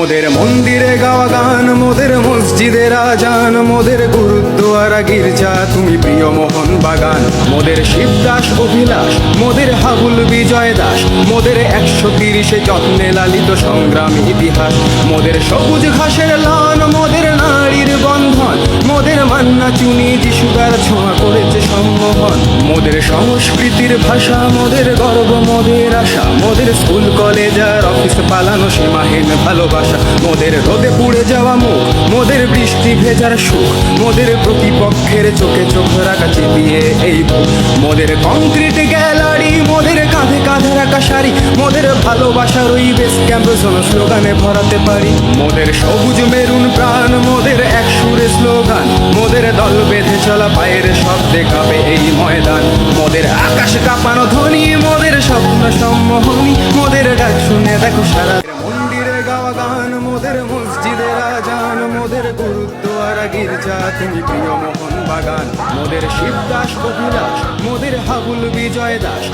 মোদের মন্দিরে গাওয়া গান, মোদের মসজিদের আজান, মোদের গুরুদ্বারা গির্জা তুমি প্রিয় মোহন বাগান। মোদের শিবদাস অভিলাষ, মোদের হাবুল বিজয় দাস, মোদের 130 যত্নে লালিত সংগ্রাম ইতিহাস। মোদের সবুজ ঘাসের লান, মোদের নারীর বন্ধন, মোদের মান্না চুনি যিশুদার ছোঁয়া করেছে সম্মোহন। মোদের সংস্কৃতির ভাষা, মোদের গর্ব, মোদের আশা, মোদের স্কুল কলেজ আর অফিস পালানো সীমাহীন ভালোবাসা। মোদের রোদে পুড়ে যাওয়া মুখ, মোদের বৃষ্টি ভেজার সুখ, মোদের প্রতিপক্ষের চোখে চোখ রাখা চিপিয়ে এই বুক। মোদের কংক্রিট গ্যালারি, মোদের কাঁধে কাঁধে রাখা শাড়ি, মোদের ভালোবাসার ওই বেস ক্যাম্প স্লোগানে ভরাতে পারি। মোদের সবুজ মেরুন প্রাণ, মোদের এক সুরে স্লোগান, মোদের দল বেঁধে চলা পায়ের শব্দে কাঁপে এই ময়দান। মোদের আকাশ কাঁপানো ধ্বনি, মোদের স্বপ্ন সম্মোহনী, মোদের ডাক শুনে দেখো সারা মন্দিরে গাওয়া গান, মোদের মসজিদের আজান, মোদের গুরুদ্বারা গির্জা তুমি প্রিয় মোহন বাগান। মোদের শিবদাস অভিলাষ, মোদের হাবুল বিজয় দাস।